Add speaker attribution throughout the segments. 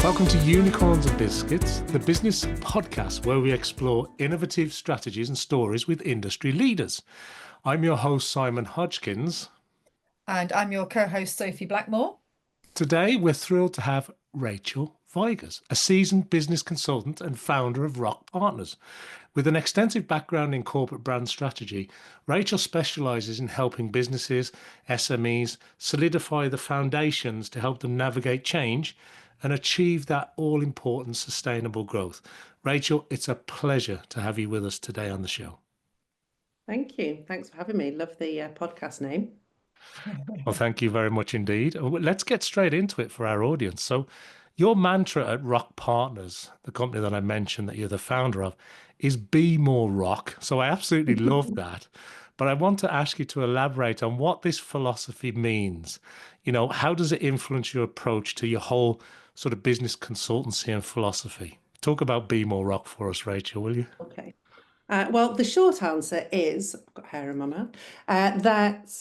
Speaker 1: Welcome to Unicorns and Biscuits, the business podcast where we explore innovative strategies and stories with industry leaders. I'm your host, Simon Hodgkins.
Speaker 2: And I'm your co-host, Sophie Blackmore.
Speaker 1: Today, we're thrilled to have Rachel Vigers, a seasoned business consultant and founder of Rock Partners. With an extensive background in corporate brand strategy, Rachel specializes in helping businesses, SMEs, solidify the foundations to help them navigate change and achieve that all-important sustainable growth. Rachel, it's a pleasure to have you with us today on the show.
Speaker 3: Thank you. Thanks for having me. Love the podcast name.
Speaker 1: Well, thank you very much indeed. Let's get straight into it for our audience. So your mantra at Rock Partners, the company that I mentioned that you're the founder of, is be more rock. So I absolutely love that. But I want to ask you to elaborate on what this philosophy means. You know, how does it influence your approach to your whole sort of business consultancy and philosophy? Talk about be more rock for us, Rachel, will you?
Speaker 3: Okay. Well, the short answer is, I've got hair in my mouth, that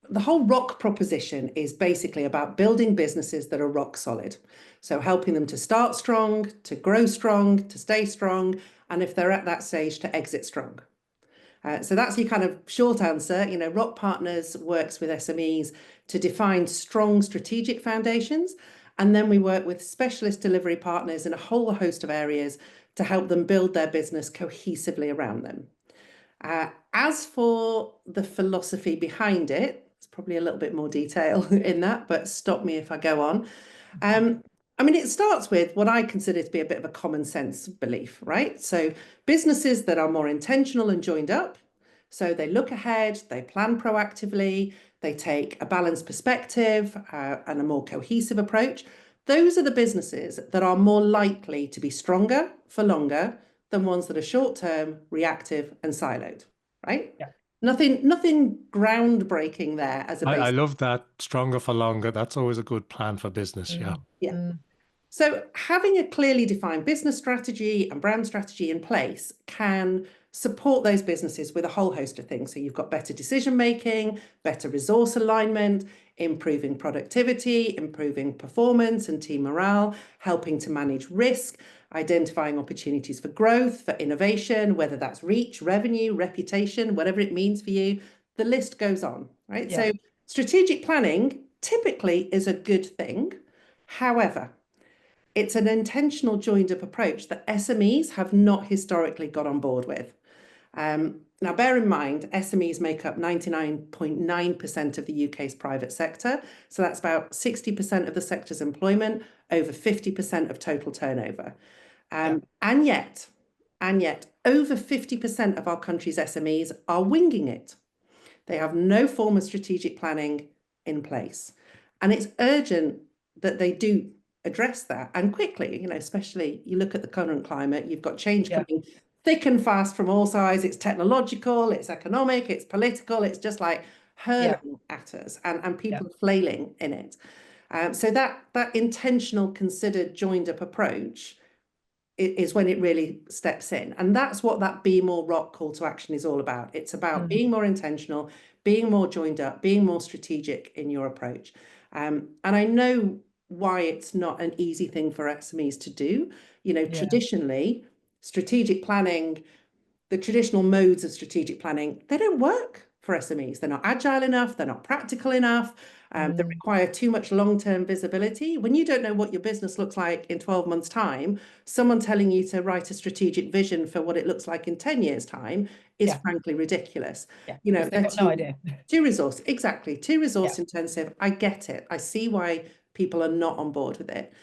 Speaker 3: the whole rock proposition is basically about building businesses that are rock solid. So helping them to start strong, to grow strong, to stay strong, and if they're at that stage, to exit strong. So that's your kind of short answer. You know, Rock Partners works with SMEs to define strong strategic foundations. And then we work with specialist delivery partners in a whole host of areas to help them build their business cohesively around them. As for the philosophy behind it, it's probably a little bit more detail in that, but stop me if I go on. I mean, it starts with what I consider to be a bit of a common sense belief, right? So businesses that are more intentional and joined up, so they look ahead, they plan proactively, they take a balanced perspective and a more cohesive approach. Those are the businesses that are more likely to be stronger for longer than ones that are short-term, reactive, and siloed, right?
Speaker 2: Yeah.
Speaker 3: Nothing groundbreaking there as a base.
Speaker 1: I love that. Stronger for longer. That's always a good plan for business. Yeah.
Speaker 3: So having a clearly defined business strategy and brand strategy in place can support those businesses with a whole host of things. So you've got better decision making, better resource alignment, improving productivity, improving performance and team morale, helping to manage risk, identifying opportunities for growth, for innovation, whether that's reach, revenue, reputation, whatever it means for you. The list goes on, right?
Speaker 2: Yeah.
Speaker 3: So strategic planning typically is a good thing. However, it's an intentional joined up approach that SMEs have not historically got on board with. Now, bear in mind, SMEs make up 99.9% of the UK's private sector. So that's about 60% of the sector's employment, over 50% of total turnover. And yet, over 50% of our country's SMEs are winging it. They have no form of strategic planning in place. And it's urgent that they do address that, and quickly, you know, especially you look at the current climate, you've got change coming thick and fast from all sides. It's technological, it's economic, it's political, it's just like hurling at us, and people are flailing in it. So that intentional, considered, joined up approach is when it really steps in. And that's what that Be More Rock call to action is all about. It's about being more intentional, being more joined up, being more strategic in your approach. And I know why it's not an easy thing for SMEs to do. You know, traditionally, strategic planning, the traditional modes of strategic planning, they don't work for SMEs. They're not agile enough, they're not practical enough, they require too much long-term visibility. When you don't know what your business looks like in 12 months' time, someone telling you to write a strategic vision for what it looks like in 10 years' time is frankly ridiculous.
Speaker 2: You know, they've got no idea.
Speaker 3: Too resource intensive. I get it. I see why people are not on board with it.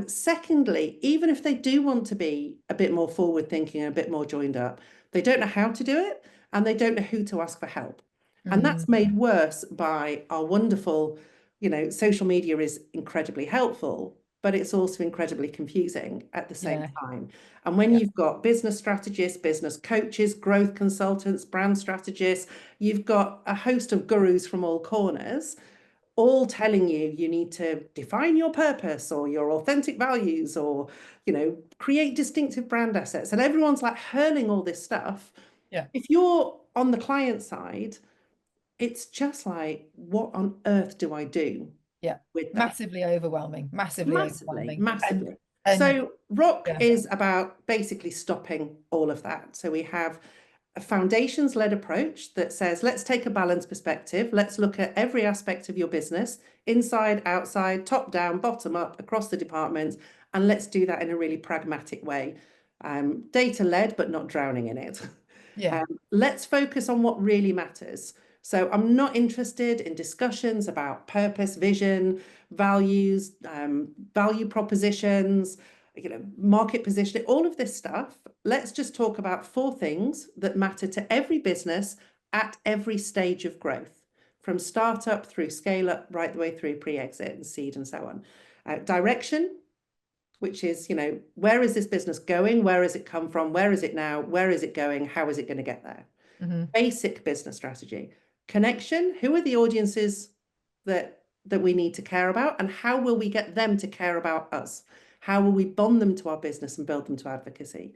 Speaker 3: Secondly, even if they do want to be a bit more forward thinking and a bit more joined up, they don't know how to do it and they don't know who to ask for help. And that's made worse by our wonderful, you know, social media is incredibly helpful, but it's also incredibly confusing at the same time. And when you've got business strategists, business coaches, growth consultants, brand strategists, you've got a host of gurus from all corners, all telling you need to define your purpose or your authentic values or, you know, create distinctive brand assets. And everyone's like hurling all this stuff. If you're on the client side, it's just like, what on earth do I do?
Speaker 2: Yeah.
Speaker 3: with that.
Speaker 2: Massively overwhelming. Massively overwhelming.
Speaker 3: Massively.
Speaker 2: And
Speaker 3: So Rock
Speaker 2: yeah.
Speaker 3: is about basically stopping all of that. So we have a foundations-led approach that says, let's take a balanced perspective. Let's look at every aspect of your business, inside, outside, top down, bottom up, across the departments, and let's do that in a really pragmatic way. Data-led, but not drowning in it.
Speaker 2: Yeah.
Speaker 3: Let's focus on what really matters. So I'm not interested in discussions about purpose, vision, values, value propositions, market positioning, all of this stuff. Let's just talk about 4 things that matter to every business at every stage of growth, from startup through scale up, right the way through pre-exit and seed and so on. Direction, which is, where is this business going? Where has it come from? Where is it now? Where is it going? How is it going to get there? Basic business strategy. Connection, who are the audiences that we need to care about, and how will we get them to care about us? How will we bond them to our business and build them to advocacy?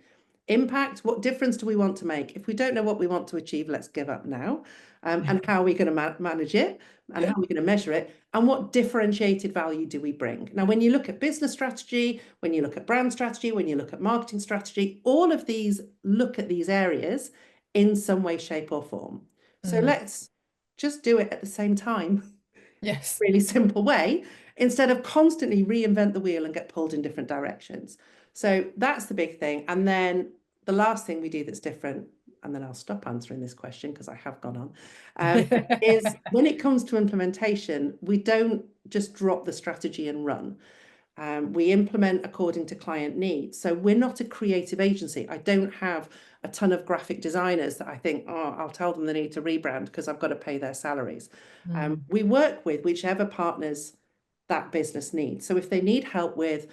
Speaker 3: Impact, what difference do we want to make? If we don't know what we want to achieve, let's give up now. And how are we going to manage it? And how are we going to measure it? And what differentiated value do we bring? Now, when you look at business strategy, when you look at brand strategy, when you look at marketing strategy, all of these look at these areas in some way, shape, or form. So let's just do it at the same time.
Speaker 2: Yes.
Speaker 3: Really simple way, instead of constantly reinvent the wheel and get pulled in different directions. So that's the big thing. And then the last thing we do that's different, and then I'll stop answering this question because I have gone on, is when it comes to implementation, we don't just drop the strategy and run. We implement according to client needs. So we're not a creative agency. I don't have a ton of graphic designers that I think, oh, I'll tell them they need to rebrand because I've got to pay their salaries. We work with whichever partners that business needs. So if they need help with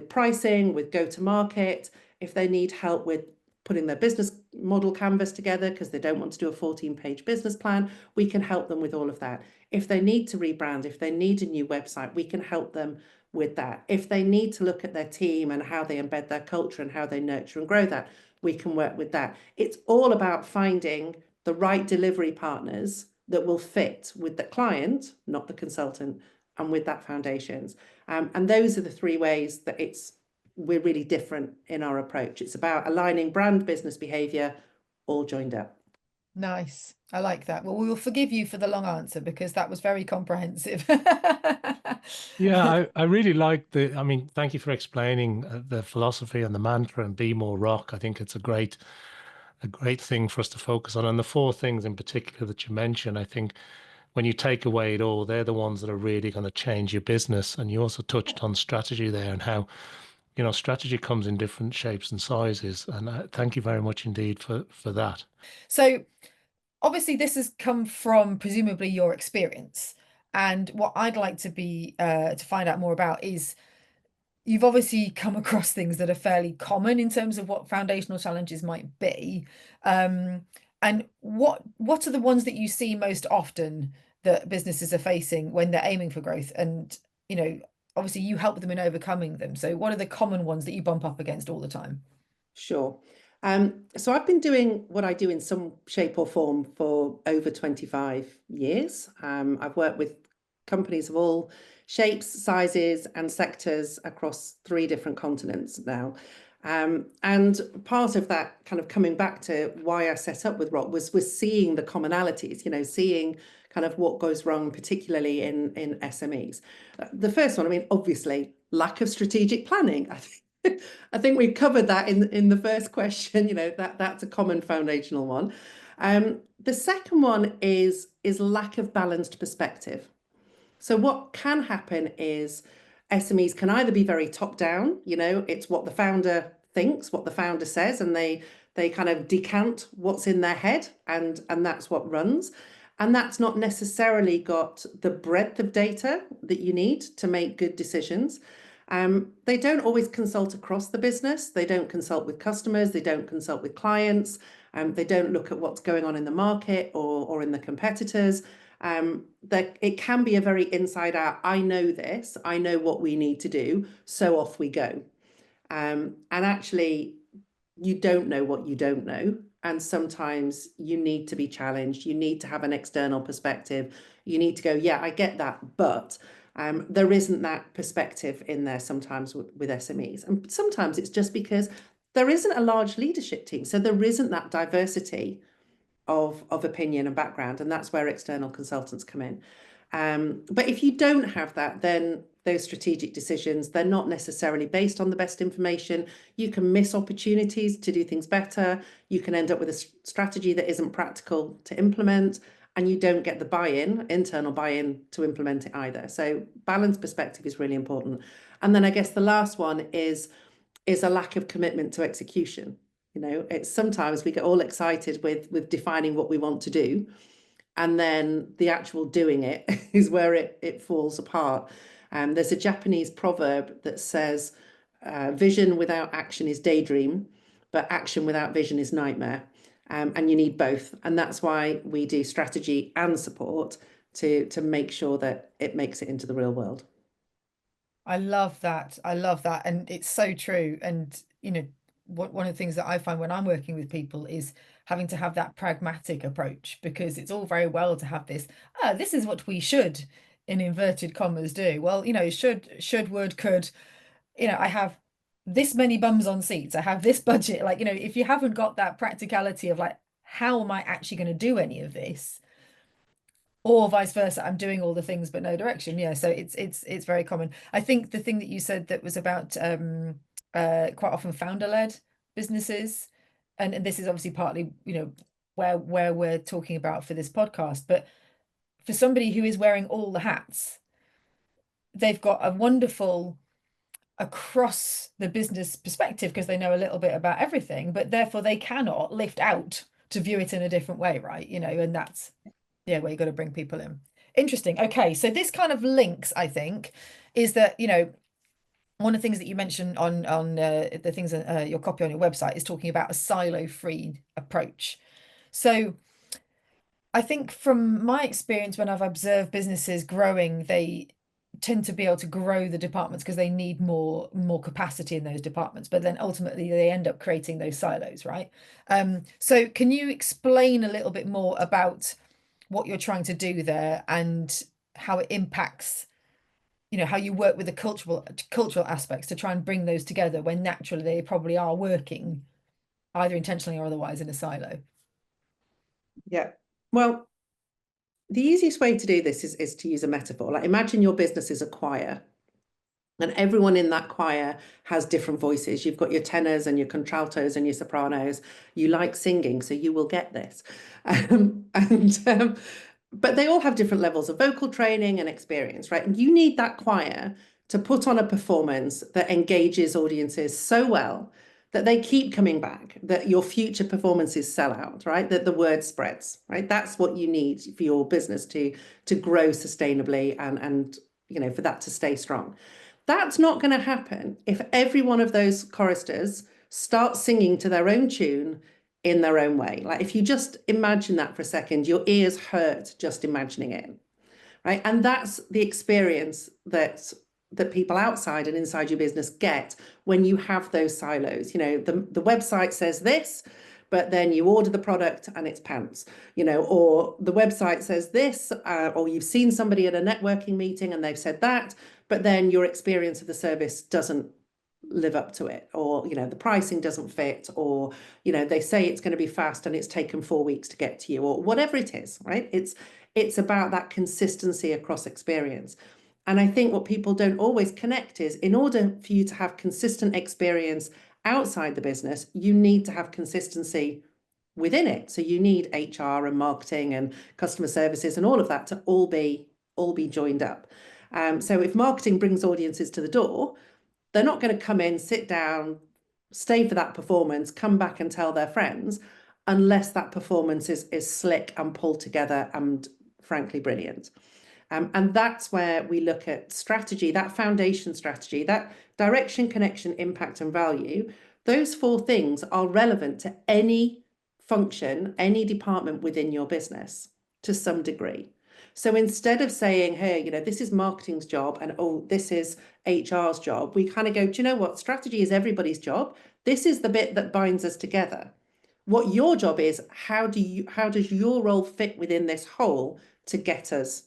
Speaker 3: pricing, with go-to-market, if they need help with putting their business model canvas together because they don't want to do a 14-page business plan, we can help them with all of that. If they need to rebrand, if they need a new website, we can help them with that. If they need to look at their team and how they embed their culture and how they nurture and grow that, we can work with that. It's all about finding the right delivery partners that will fit with the client, not the consultant, and with that foundations. And those are the 3 ways that we're really different in our approach. It's about aligning brand, business behavior, all joined up.
Speaker 2: Nice. I like that. Well, we will forgive you for the long answer because that was very comprehensive.
Speaker 1: Yeah, I really like thank you for explaining the philosophy and the mantra and be more rock. I think it's a great thing for us to focus on. And the 4 things in particular that you mentioned, I think when you take away it all, they're the ones that are really going to change your business. And you also touched on strategy there and how, strategy comes in different shapes and sizes. And thank you very much indeed for that.
Speaker 2: So obviously this has come from presumably your experience. And what I'd like to find out more about is you've obviously come across things that are fairly common in terms of what foundational challenges might be. And what are the ones that you see most often that businesses are facing when they're aiming for growth? And, obviously you help them in overcoming them. So what are the common ones that you bump up against all the time?
Speaker 3: Sure. So I've been doing what I do in some shape or form for over 25 years. I've worked with companies of all shapes, sizes, and sectors across 3 different continents now. And part of that kind of coming back to why I set up with Rock was seeing the commonalities, seeing kind of what goes wrong, particularly in SMEs. The first one, obviously, lack of strategic planning. I think we covered that in the first question. That's a common foundational one. The second one is lack of balanced perspective. So what can happen is SMEs can either be very top down, it's what the founder thinks, what the founder says, and they kind of decant what's in their head, and that's what runs. And that's not necessarily got the breadth of data that you need to make good decisions. They don't always consult across the business. They don't consult with customers. They don't consult with clients. They don't look at what's going on in the market or in the competitors. It can be a very inside out, I know this, I know what we need to do, so off we go. And actually, you don't know what you don't know. And sometimes you need to be challenged. You need to have an external perspective. You need to go, yeah, I get that, but there isn't that perspective in there sometimes with SMEs. And sometimes it's just because there isn't a large leadership team. So there isn't that diversity of opinion and background. And that's where external consultants come in. But if you don't have that, then those strategic decisions, they're not necessarily based on the best information. You can miss opportunities to do things better. You can end up with a strategy that isn't practical to implement, and you don't get the buy-in, internal buy-in to implement it either. So balanced perspective is really important. And then I guess the last one is a lack of commitment to execution. You know, it's sometimes we get all excited with defining what we want to do, and then the actual doing it is where it falls apart. There's a Japanese proverb that says, vision without action is daydream, but action without vision is nightmare. And you need both. And that's why we do strategy and support to make sure that it makes it into the real world.
Speaker 2: I love that. I love that. And it's so true. And, you know, one of the things that I find when I'm working with people is having to have that pragmatic approach, because it's all very well to have this is what we should, in inverted commas, do. Well, you know, should, would, could, you know, I have this many bums on seats. I have this budget. Like, you know, if you haven't got that practicality of like, how am I actually going to do any of this? Or vice versa, I'm doing all the things but no direction. Yeah, so it's very common. I think the thing that you said that was about quite often founder-led businesses, and this is obviously partly, you know, where we're talking about for this podcast, but for somebody who is wearing all the hats, they've got a wonderful across the business perspective because they know a little bit about everything, but therefore they cannot lift out to view it in a different way, right? You know, and that's where you got to bring people in. Interesting. Okay, so this kind of links, I think, is that, you know, one of the things that you mentioned on the things your copy on your website is talking about a silo-free approach. So I think from my experience, when I've observed businesses growing, they tend to be able to grow the departments because they need more capacity in those departments, but then ultimately they end up creating those silos, right? So can you explain a little bit more about what you're trying to do there and how it impacts, you know, how you work with the cultural aspects to try and bring those together when naturally they probably are working either intentionally or otherwise in a silo?
Speaker 3: Yeah. Well, the easiest way to do this is to use a metaphor. Like, imagine your business is a choir, and everyone in that choir has different voices. You've got your tenors and your contraltos and your sopranos. You like singing, so you will get this. But they all have different levels of vocal training and experience, right? And you need that choir to put on a performance that engages audiences so well that they keep coming back, that your future performances sell out, right? That the word spreads, right? That's what you need for your business to grow sustainably and you know, for that to stay strong. That's not going to happen if every one of those choristers starts singing to their own tune in their own way. Like, if you just imagine that for a second, your ears hurt just imagining it, right? And that's the experience that people outside and inside your business get when you have those silos. You know, the website says this, but then you order the product and it's pants, you know, or the website says this, or you've seen somebody at a networking meeting and they've said that, but then your experience of the service doesn't live up to it, or, you know, the pricing doesn't fit, or, you know, they say it's going to be fast and it's taken 4 weeks to get to you, or whatever it is, right? It's about that consistency across experience. And I think what people don't always connect is, in order for you to have consistent experience outside the business, you need to have consistency within it. So you need HR and marketing and customer services and all of that to all be joined up. So if marketing brings audiences to the door, they're not going to come in, sit down, stay for that performance, come back and tell their friends, unless that performance is slick and pulled together and frankly brilliant. And that's where we look at strategy, that foundation strategy, that direction, connection, impact, and value. Those 4 things are relevant to any function, any department within your business to some degree. So instead of saying, hey, you know, this is marketing's job and, oh, this is HR's job, we kind of go, do you know what? Strategy is everybody's job. This is the bit that binds us together. What your job is, how does your role fit within this whole to get us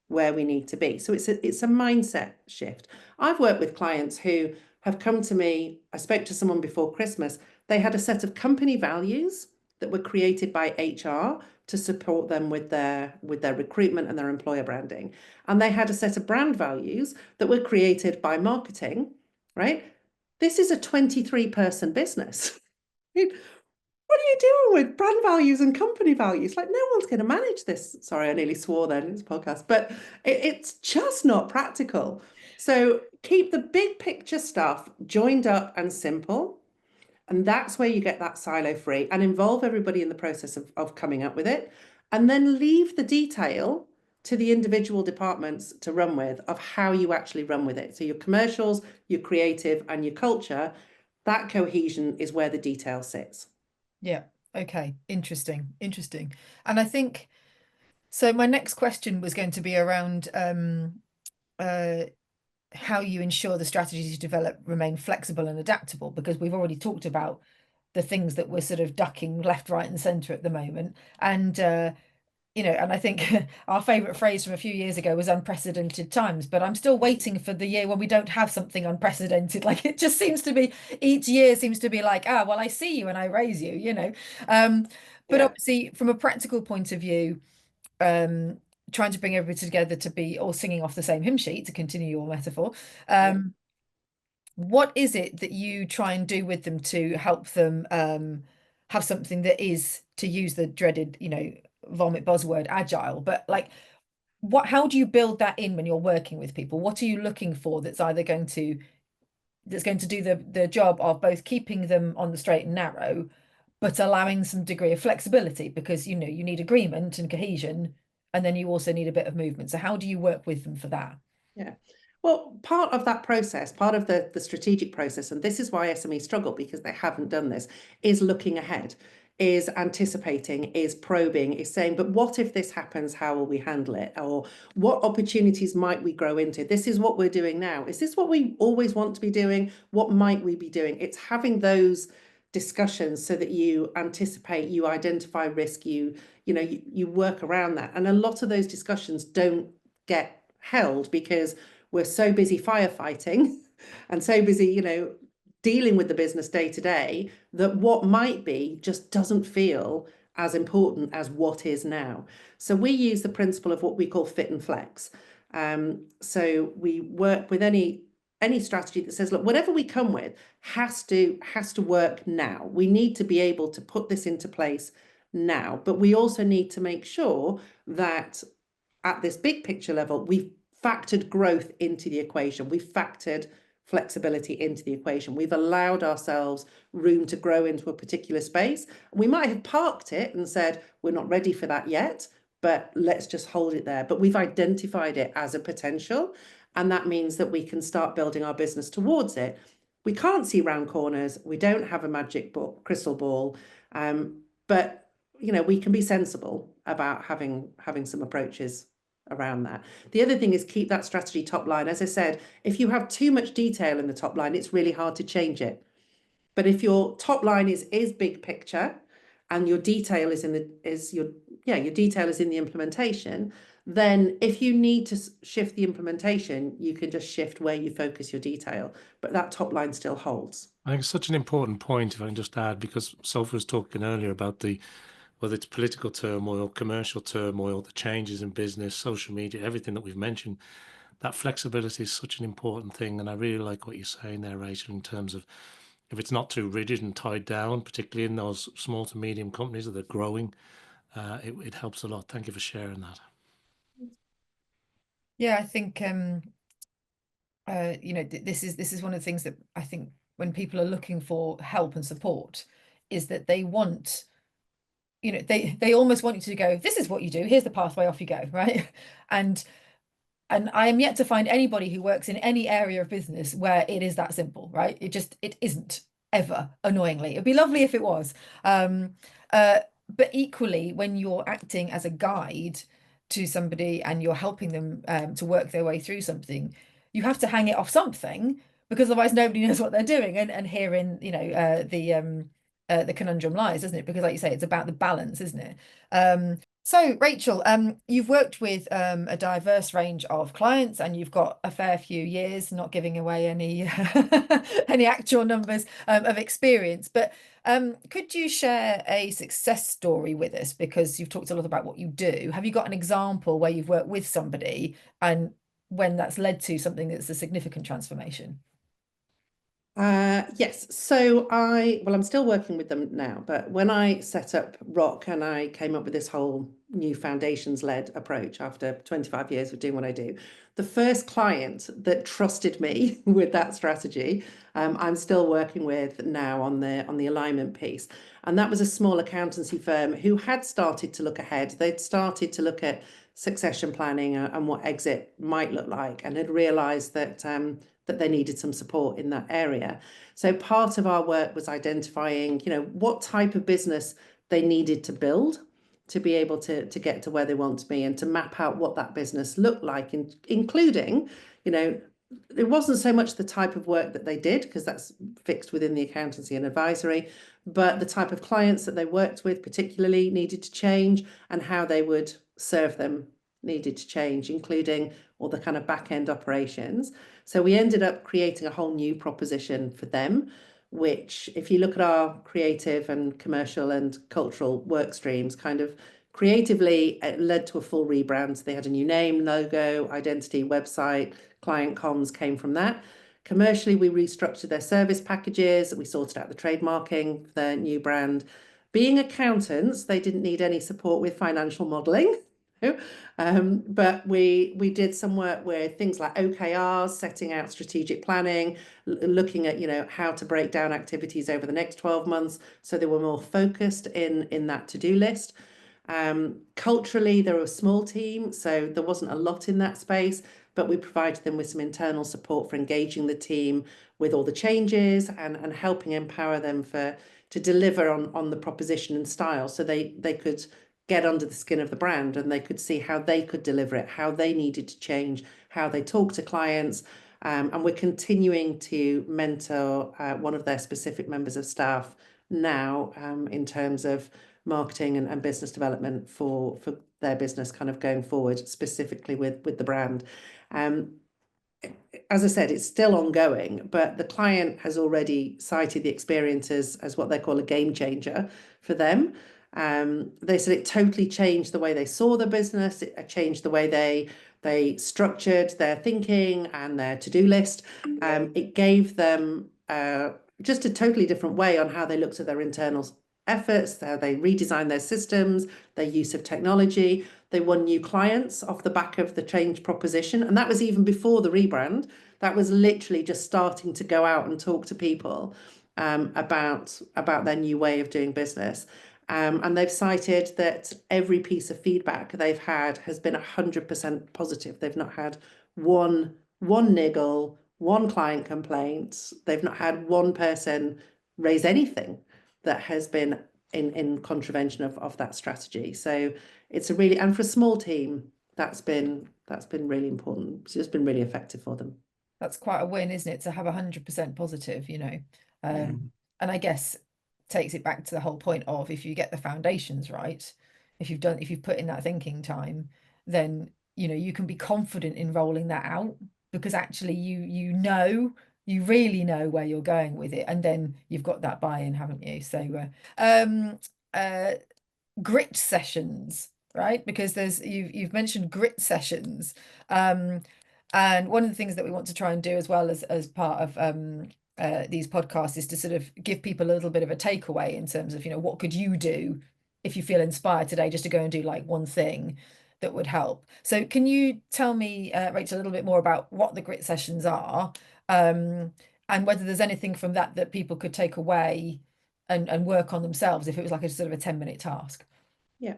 Speaker 3: where we need to be? So it's a mindset shift. I've worked with clients who have come to me. I spoke to someone before Christmas. They had a set of company values that were created by HR to support them with their recruitment and their employer branding. And they had a set of brand values that were created by marketing, right? This is a 23-person business. What are you doing with brand values and company values? Like, no one's going to manage this. Sorry, I nearly swore then in this podcast, but it's just not practical. So keep the big picture stuff joined up and simple. And that's where you get that silo free, and involve everybody in the process of coming up with it. And then leave the detail to the individual departments to run with, of how you actually run with it. So your commercials, your creative, and your culture, that cohesion is where the detail sits.
Speaker 2: Yeah. Okay. Interesting. Interesting. And I think so. My next question was going to be around how you ensure the strategies you develop remain flexible and adaptable, because we've already talked about the things that we're sort of ducking left, right, and centre at the moment. And and I think our favourite phrase from a few years ago was unprecedented times, but I'm still waiting for the year when we don't have something unprecedented. Like, it just seems to be, each year seems to be like, well, I see you and I raise you, But
Speaker 3: Yeah.
Speaker 2: obviously, from a practical point of view, trying to bring everybody together to be all singing off the same hymn sheet, to continue your metaphor.
Speaker 3: Yeah.
Speaker 2: What is it that you try and do with them to help them have something that is, to use the dreaded, vomit buzzword, agile, but like, how do you build that in when you're working with people? What are you looking for that's either going to do the job of both keeping them on the straight and narrow, but allowing some degree of flexibility, because you need agreement and cohesion, and then you also need a bit of movement. So how do you work with them for that?
Speaker 3: Yeah. Well, part of that process, part of the strategic process, and this is why SMEs struggle, because they haven't done this, is looking ahead, is anticipating, is probing, is saying, but what if this happens? How will we handle it? Or what opportunities might we grow into? This is what we're doing now. Is this what we always want to be doing? What might we be doing? It's having those discussions so that you anticipate, you identify risk, you work around that. And a lot of those discussions don't get held because we're so busy firefighting and so busy, dealing with the business day to day, that what might be just doesn't feel as important as what is now. So we use the principle of what we call fit and flex. So we work with any strategy that says, look, whatever we come with has to work now. We need to be able to put this into place now, but we also need to make sure that at this big picture level, we've factored growth into the equation. We've factored flexibility into the equation. We've allowed ourselves room to grow into a particular space. We might have parked it and said, we're not ready for that yet, but let's just hold it there. But we've identified it as a potential. And that means that we can start building our business towards it. We can't see round corners. We don't have a magic crystal ball. But we can be sensible about having some approaches around that. The other thing is keep that strategy top line. As I said, if you have too much detail in the top line, it's really hard to change it. But if your top line is big picture and your detail is in the implementation, then if you need to shift the implementation, you can just shift where you focus your detail, but that top line still holds.
Speaker 1: I think it's such an important point, if I can just add, because Sophie was talking earlier about whether it's political turmoil, commercial turmoil, the changes in business, social media, everything that we've mentioned, that flexibility is such an important thing. And I really like what you're saying there, Rachel, in terms of if it's not too rigid and tied down, particularly in those small to medium companies that are growing, it helps a lot. Thank you for sharing that.
Speaker 2: Yeah, I think this is one of the things that I think when people are looking for help and support, is that they want, they almost want you to go, this is what you do, here's the pathway, off you go, right? And I am yet to find anybody who works in any area of business where it is that simple, right? It isn't ever, annoyingly. It'd be lovely if it was. But equally, when you're acting as a guide to somebody and you're helping them to work their way through something, you have to hang it off something, because otherwise nobody knows what they're doing. And herein, the conundrum lies, isn't it? Because like you say, it's about the balance, isn't it? So Rachel, you've worked with a diverse range of clients, and you've got a fair few years, not giving away any any actual numbers of experience. But could you share a success story with us? Because you've talked a lot about what you do. Have you got an example where you've worked with somebody and when that's led to something that's a significant transformation?
Speaker 3: Yes. So I'm still working with them now, but when I set up Rock and I came up with this whole new foundations-led approach after 25 years of doing what I do, the first client that trusted me with that strategy, I'm still working with now on the alignment piece. And that was a small accountancy firm who had started to look ahead. They'd started to look at succession planning and what exit might look like, and had realized that they needed some support in that area. So part of our work was identifying, what type of business they needed to build to be able to get to where they want to be, and to map out what that business looked like, including, it wasn't so much the type of work that they did, because that's fixed within the accountancy and advisory, but the type of clients that they worked with particularly needed to change, and how they would serve them needed to change, including all the kind of back end operations. So we ended up creating a whole new proposition for them, which, if you look at our creative and commercial and cultural work streams, kind of creatively, it led to a full rebrand. So they had a new name, logo, identity, website, client comms came from that. Commercially, we restructured their service packages. We sorted out the trademarking for their new brand. Being accountants, they didn't need any support with financial modelling. But we did some work with things like OKRs, setting out strategic planning, looking at how to break down activities over the next 12 months, so they were more focused in that to-do list. Culturally, they were a small team, so there wasn't a lot in that space, but we provided them with some internal support for engaging the team with all the changes, and helping empower them to deliver on the proposition and style, so they could get under the skin of the brand, and they could see how they could deliver it, how they needed to change, how they talk to clients. And we're continuing to mentor one of their specific members of staff now, in terms of marketing and business development for their business kind of going forward, specifically with the brand. As I said, it's still ongoing, but the client has already cited the experience as what they call a game changer for them. They said it totally changed the way they saw the business. It changed the way they structured their thinking and their to-do list. It gave them just a totally different way on how they looked at their internal efforts, how they redesigned their systems, their use of technology. They won new clients off the back of the change proposition, and that was even before the rebrand. That was literally just starting to go out and talk to people about their new way of doing business. And they've cited that every piece of feedback they've had has been 100% positive. They've not had one niggle, one client complaint. They've not had one person raise anything that has been in contravention of that strategy. So it's and for a small team, that's been really important. It's just been really effective for them.
Speaker 2: That's quite a win, isn't it, to have 100% positive, and I guess takes it back to the whole point of, if you get the foundations right, if you've put in that thinking time, then you can be confident in rolling that out, because actually you really know where you're going with it, and then you've got that buy-in, haven't you? So grit sessions, right? Because you've mentioned grit sessions, and one of the things that we want to try and do as well as part of these podcasts is to sort of give people a little bit of a takeaway in terms of what could you do if you feel inspired today, just to go and do like one thing that would help. So can you tell me, Rachel, a little bit more about what the grit sessions are, and whether there's anything from that people could take away and work on themselves if it was like a sort of a 10-minute task?
Speaker 3: Yeah.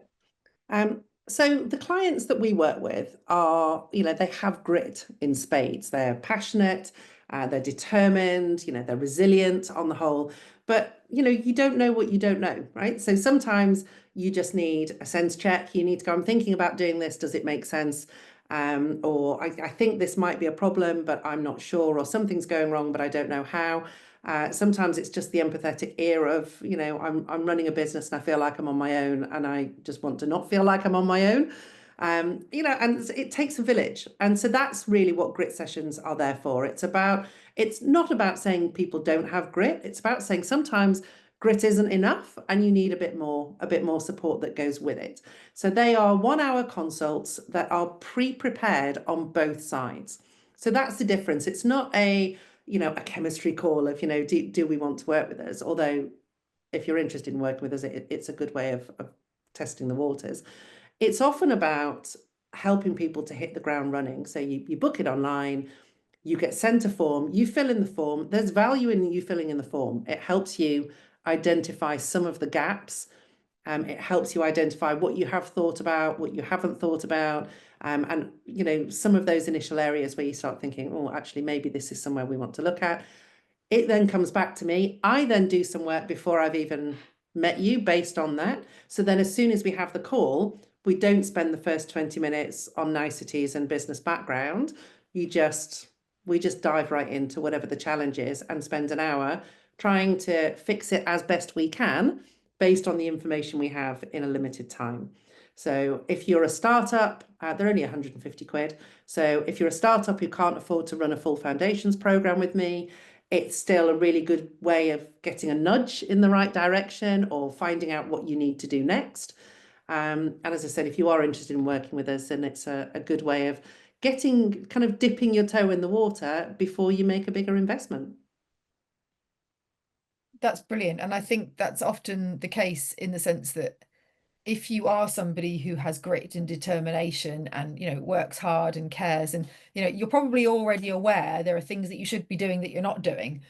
Speaker 3: So the clients that we work with are, they have grit in spades. They're passionate, they're determined, they're resilient on the whole. But, you don't know what you don't know, right? So sometimes you just need a sense check. You need to go, I'm thinking about doing this. Does it make sense? Or I think this might be a problem, but I'm not sure, or something's going wrong, but I don't know how. Sometimes it's just the empathetic ear of, I'm running a business and I feel like I'm on my own and I just want to not feel like I'm on my own. And it takes a village. And so that's really what grit sessions are there for. It's not about saying people don't have grit. It's about saying sometimes grit isn't enough and you need a bit more support that goes with it. So they are 1-hour consults that are pre-prepared on both sides. So that's the difference. It's not a chemistry call of, do we want to work with us? Although if you're interested in working with us, it's a good way of testing the waters. It's often about helping people to hit the ground running. So you book it online, you get sent a form, you fill in the form. There's value in you filling in the form. It helps you identify some of the gaps. It helps you identify what you have thought about, what you haven't thought about, and some of those initial areas where you start thinking, oh, actually, maybe this is somewhere we want to look at. It then comes back to me. I then do some work before I've even met you based on that. So then as soon as we have the call, we don't spend the first 20 minutes on niceties and business background. We just dive right into whatever the challenge is and spend an hour trying to fix it as best we can based on the information we have in a limited time. So if you're a startup, they're only 150 quid. So if you're a startup who can't afford to run a full foundations program with me, it's still a really good way of getting a nudge in the right direction or finding out what you need to do next. And as I said, if you are interested in working with us, then it's a good way of dipping your toe in the water before you make a bigger investment.
Speaker 2: That's brilliant. And I think that's often the case in the sense that if you are somebody who has grit and determination and works hard and cares, and you're probably already aware there are things that you should be doing that you're not doing.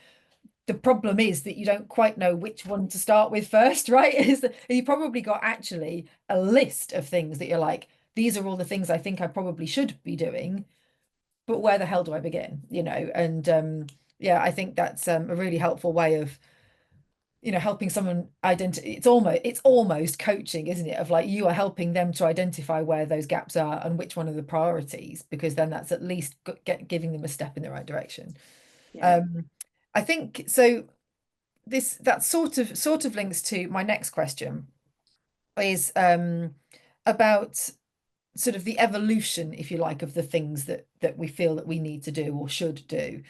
Speaker 2: The problem is that you don't quite know which one to start with first, right? You probably got actually a list of things that you're like, these are all the things I think I probably should be doing, but where the hell do I begin? And yeah, I think that's a really helpful way of helping someone identify. It's almost coaching, isn't it, of like you are helping them to identify where those gaps are and which one are the priorities, because then that's at least giving them a step in the right direction.
Speaker 3: Yeah.
Speaker 2: I think so. That sort of links to my next question, is about sort of the evolution, if you like, of the things that we feel that we need to do or should do.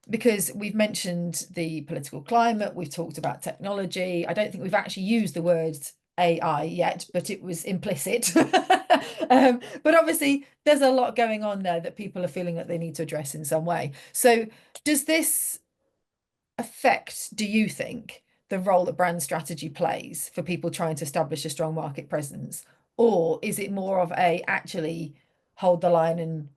Speaker 2: Because we've mentioned the political climate, we've talked about technology. I don't think we've actually used the word AI yet, but it was implicit. But obviously, there's a lot going on there that people are feeling that they need to address in some way. So does this affect, do you think, the role that brand strategy plays for people trying to establish a strong market presence? Or is it more of a actually hold the line and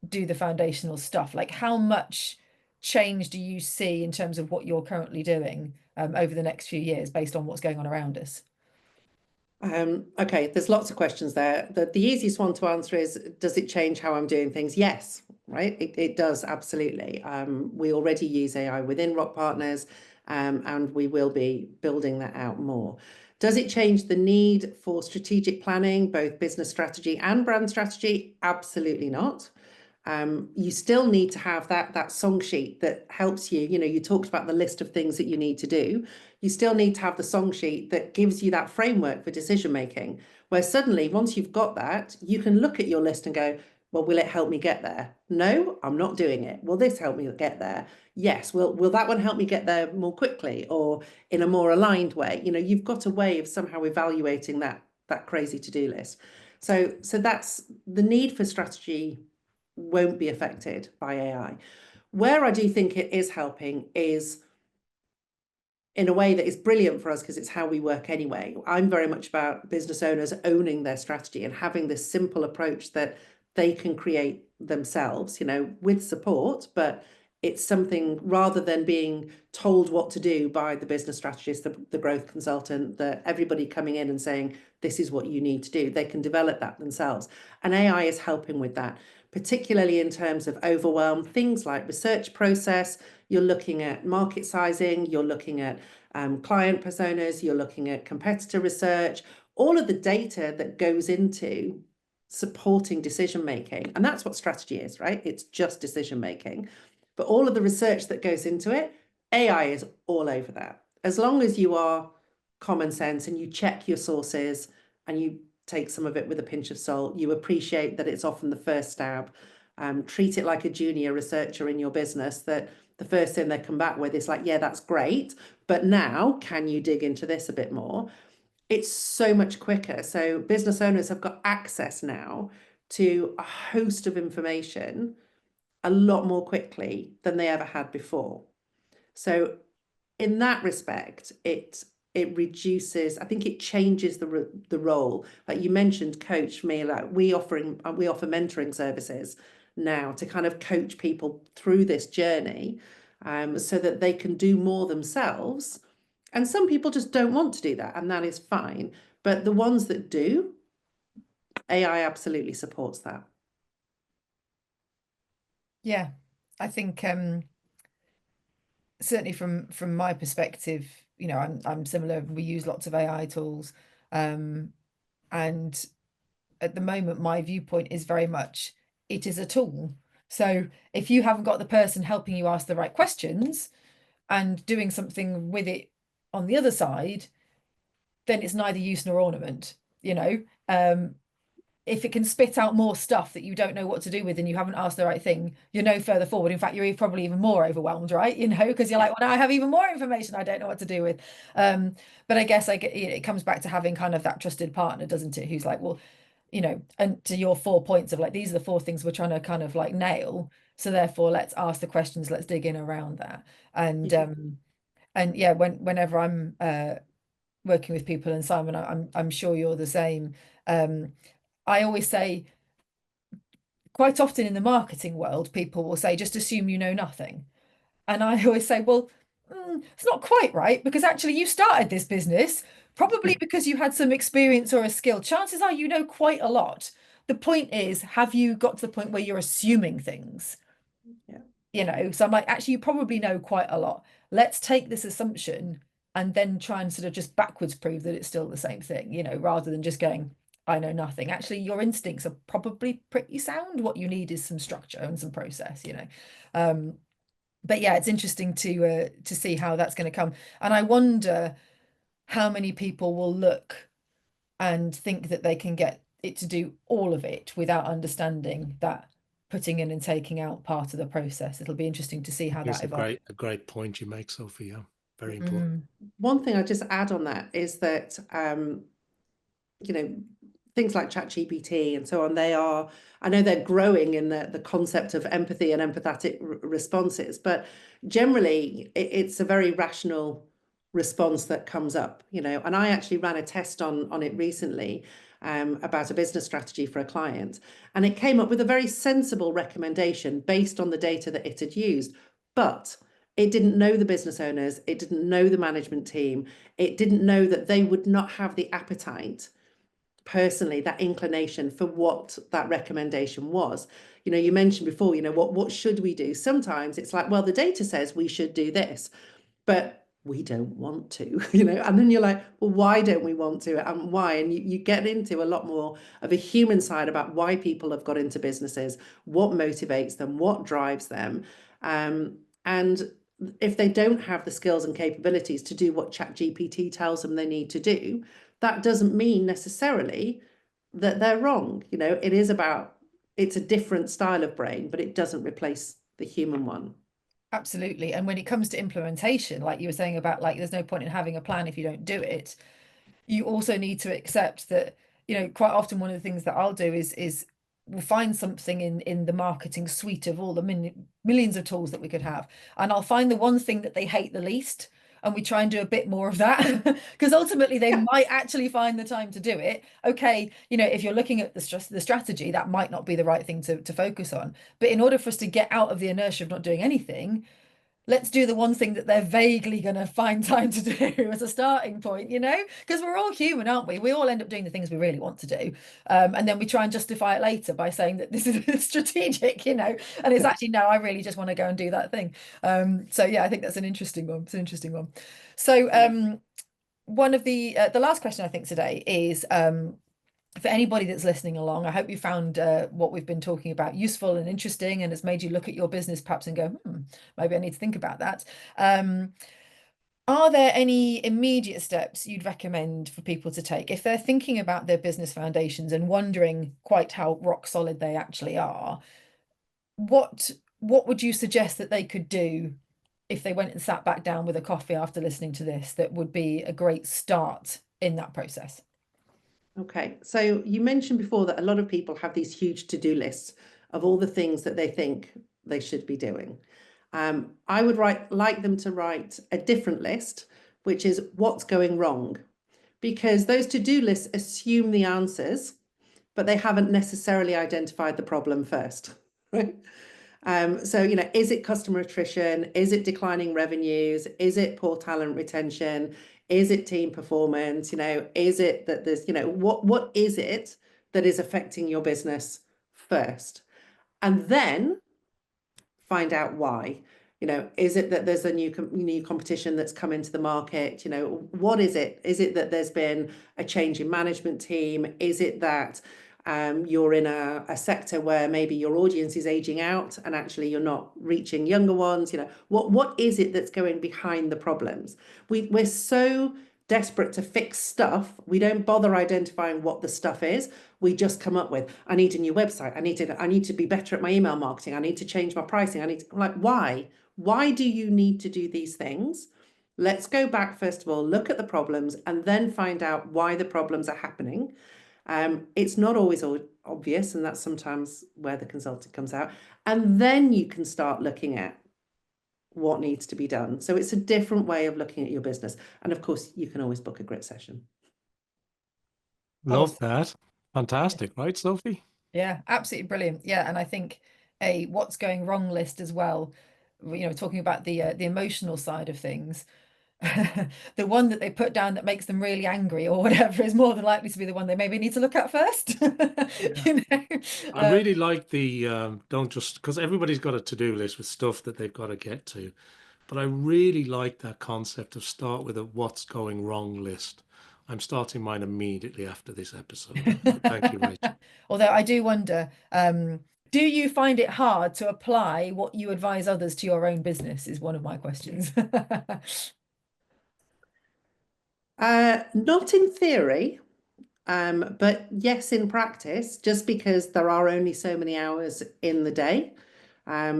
Speaker 2: do the foundational stuff? Like how much change do you see in terms of what you're currently doing over the next few years based on what's going on around us?
Speaker 3: Okay, there's lots of questions there. The easiest one to answer is, does it change how I'm doing things? Yes, right? It does, absolutely. We already use AI within Rock Partners, and we will be building that out more. Does it change the need for strategic planning, both business strategy and brand strategy? Absolutely not. You still need to have that song sheet that helps you. You talked about the list of things that you need to do. You still need to have the song sheet that gives you that framework for decision making, where suddenly, once you've got that, you can look at your list and go, well, will it help me get there? No, I'm not doing it. Will this help me get there? Yes. Will that one help me get there more quickly or in a more aligned way? You've got a way of somehow evaluating that crazy to-do list. So that's the need for strategy won't be affected by AI. Where I do think it is helping is in a way that is brilliant for us because it's how we work anyway. I'm very much about business owners owning their strategy and having this simple approach that they can create themselves, with support, but it's something rather than being told what to do by the business strategist, the growth consultant, everybody coming in and saying, this is what you need to do. They can develop that themselves. And AI is helping with that, particularly in terms of overwhelm, things like research process. You're looking at market sizing, you're looking at client personas, you're looking at competitor research, all of the data that goes into supporting decision making. And that's what strategy is, right? It's just decision making. But all of the research that goes into it, AI is all over that. As long as you are common sense and you check your sources and you take some of it with a pinch of salt, you appreciate that it's often the first stab. Treat it like a junior researcher in your business, that the first thing they come back with is like, yeah, that's great, but now can you dig into this a bit more? It's so much quicker. So business owners have got access now to a host of information a lot more quickly than they ever had before. So in that respect, it reduces, I think it changes the role. Like you mentioned, coach. For me, like we offer mentoring services now to kind of coach people through this journey, so that they can do more themselves. And some people just don't want to do that, and that is fine. But the ones that do, AI absolutely supports that.
Speaker 2: Yeah, I think certainly from my perspective, you know, I'm similar. We use lots of AI tools, and at the moment, my viewpoint is very much it is a tool. So if you haven't got the person helping you ask the right questions and doing something with it on the other side, then it's neither use nor ornament, you know. If it can spit out more stuff that you don't know what to do with and you haven't asked the right thing, you're no further forward. In fact, you're probably even more overwhelmed, right? You know, because you're like, well, now I have even more information I don't know what to do with. But I guess like it comes back to having kind of that trusted partner, doesn't it? Who's like, well, you know, and to your 4 points of like, these are the 4 things we're trying to kind of like nail. So therefore, let's ask the questions, let's dig in around that. And yeah, whenever I'm working with people, and Simon, I'm sure you're the same. I always say, quite often in the marketing world, people will say, just assume you know nothing. And I always say, well, it's not quite right, because actually you started this business probably because you had some experience or a skill. Chances are you know quite a lot. The point is, have you got to the point where you're assuming things?
Speaker 3: Yeah.
Speaker 2: You know, so I'm like, actually, you probably know quite a lot. Let's take this assumption and then try and sort of just backwards prove that it's still the same thing, you know, rather than just going, I know nothing. Actually, your instincts are probably pretty sound. What you need is some structure and some process, you know. But yeah, it's interesting to see how that's going to come. And I wonder how many people will look and think that they can get it to do all of it without understanding that putting in and taking out part of the process. It'll be interesting to see how
Speaker 1: It's
Speaker 2: that evolves.
Speaker 1: a great point you make, Sophia. Very important.
Speaker 3: One thing I just add on that is that you know, things like ChatGPT and so on, I know they're growing in the concept of empathy and empathetic responses, but generally it's a very rational response that comes up, you know. And I actually ran a test on it recently, about a business strategy for a client, and it came up with a very sensible recommendation based on the data that it had used. But it didn't know the business owners, it didn't know the management team, it didn't know that they would not have the appetite personally, that inclination for what that recommendation was. You know, you mentioned before, you know, what should we do? Sometimes it's like, well, the data says we should do this, but we don't want to, you know. And then you're like, well, why don't we want to, and why? And you get into a lot more of a human side about why people have got into businesses, what motivates them, what drives them, and if they don't have the skills and capabilities to do what ChatGPT tells them they need to do, that doesn't mean necessarily that they're wrong. You know, it's a different style of brain, but it doesn't replace the human one.
Speaker 2: Absolutely. And when it comes to implementation, like you were saying about like, there's no point in having a plan if you don't do it. You also need to accept that, you know, quite often one of the things that I'll do is we'll find something in the marketing suite of all the millions of tools that we could have, and I'll find the one thing that they hate the least, and we try and do a bit more of that because ultimately they might actually find the time to do it. Okay, you know, if you're looking at the strategy, that might not be the right thing to focus on, but in order for us to get out of the inertia of not doing anything, let's do the one thing that they're vaguely going to find time to do as a starting point, you know, because we're all human, aren't we? We all end up doing the things we really want to do. And then we try and justify it later by saying that this is strategic, you know, and it's actually, no, I really just want to go and do that thing. So yeah, I think that's an interesting one. It's an interesting one. So one of the last question I think today is, for anybody that's listening along, I hope you found what we've been talking about useful and interesting, and it's made you look at your business perhaps and go, maybe I need to think about that. Are there any immediate steps you'd recommend for people to take if they're thinking about their business foundations and wondering quite how rock solid they actually are? What would you suggest that they could do if they went and sat back down with a coffee after listening to this that would be a great start in that process?
Speaker 3: Okay, so you mentioned before that a lot of people have these huge to-do lists of all the things that they think they should be doing. I would like them to write a different list, which is what's going wrong, because those to-do lists assume the answers, but they haven't necessarily identified the problem first, right? So, is it customer attrition? Is it declining revenues? Is it poor talent retention? Is it team performance? Is it that there's, what is it that is affecting your business first? And then find out why. Is it that there's a new competition that's come into the market? What is it? Is it that there's been a change in management team? Is it that you're in a sector where maybe your audience is aging out and actually you're not reaching younger ones? What is it that's going behind the problems? We're so desperate to fix stuff, we don't bother identifying what the stuff is. We just come up with, I need a new website, I need to be better at my email marketing, I need to change my pricing, I'm like, why do you need to do these things? Let's go back, first of all, look at the problems and then find out why the problems are happening. It's not always obvious, and that's sometimes where the consultant comes out. And then you can start looking at what needs to be done. So it's a different way of looking at your business. And of course, you can always book a grit session.
Speaker 1: Love that. Fantastic, right, Sophie?
Speaker 2: Yeah, absolutely brilliant. Yeah, and I think a what's going wrong list as well, talking about the emotional side of things. The one that they put down that makes them really angry or whatever is more than likely to be the one they maybe need to look at first.
Speaker 1: I really like the don't just, because everybody's got a to-do list with stuff that they've got to get to, but I really like that concept of start with a what's going wrong list. I'm starting mine immediately after this episode. Thank you, Rachel.
Speaker 2: Although I do wonder, do you find it hard to apply what you advise others to your own business is one of my questions.
Speaker 3: Not in theory, but yes, in practice, just because there are only so many hours in the day.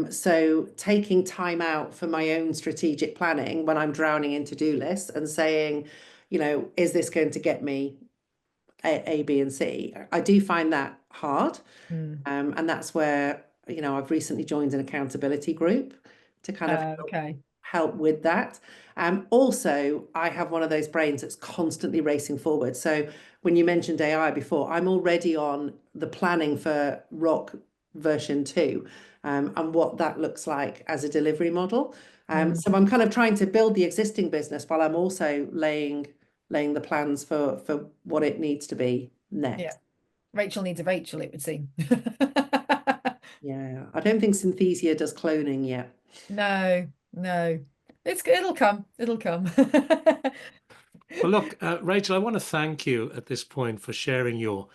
Speaker 3: So taking time out for my own strategic planning when I'm drowning in to-do lists and saying, is this going to get me A, B, and C? I do find that hard. And that's where, I've recently joined an accountability group to kind of help with that. Also, I have one of those brains that's constantly racing forward. So when you mentioned AI before, I'm already on the planning for Rock version 2 and what that looks like as a delivery model. So I'm kind of trying to build the existing business while I'm also laying the plans for what it needs to be next.
Speaker 2: Yeah. Rachel needs a Rachel, it would seem.
Speaker 3: Yeah, I don't think Synthesia does cloning yet.
Speaker 2: No. It'll come.
Speaker 1: Well, look, Rachel, I want to thank you at this point for sharing your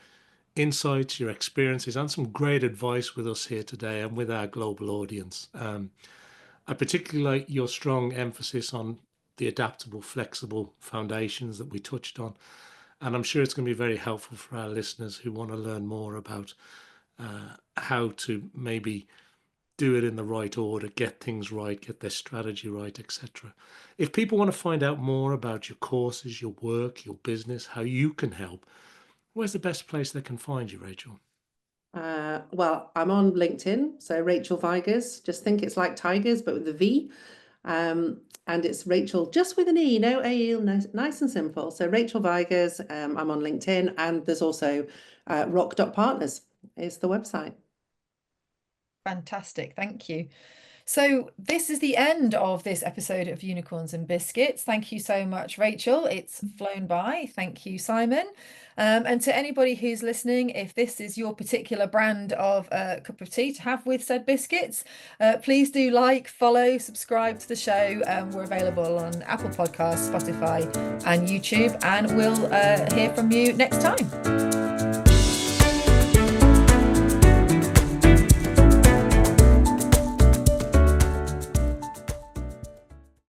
Speaker 1: insights, your experiences, and some great advice with us here today and with our global audience. I particularly like your strong emphasis on the adaptable, flexible foundations that we touched on. And I'm sure it's going to be very helpful for our listeners who want to learn more about how to maybe do it in the right order, get things right, get their strategy right, etc. If people want to find out more about your courses, your work, your business, how you can help, where's the best place they can find you, Rachel?
Speaker 3: Well, I'm on LinkedIn, so Rachel Vigers. Just think it's like tigers, but with a V. And it's Rachel just with an E, no A, nice and simple. So Rachel Vigers, I'm on LinkedIn, and there's also rock.partners is the website.
Speaker 2: Fantastic, thank you. So this is the end of this episode of Unicorns and Biscuits. Thank you so much, Rachel. It's flown by. Thank you, Simon. And to anybody who's listening, if this is your particular brand of cup of tea to have with said biscuits, please do like, follow, subscribe to the show. We're available on Apple Podcasts, Spotify, and YouTube, and we'll hear from you next time.